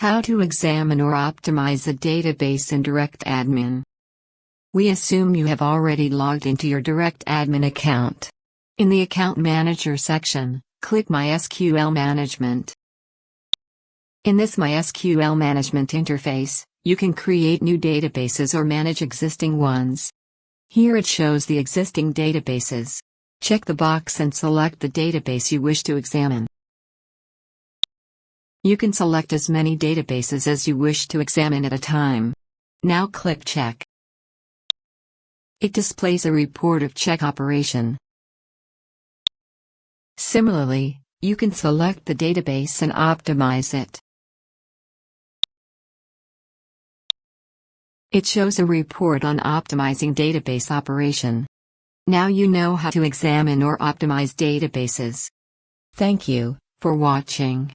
How to examine or optimize a database in DirectAdmin. We assume you have already logged into your DirectAdmin account. In the Account Manager section, click MySQL Management. In this MySQL Management interface, you can create new databases or manage existing ones. Here it shows the existing databases. Check the box and select the database you wish to examine. You can select as many databases as you wish to examine at a time. Now click Check. It displays a report of check operation. Similarly, you can select the database and optimize it. It shows a report on optimizing database operation. Now you know how to examine or optimize databases. Thank you for watching.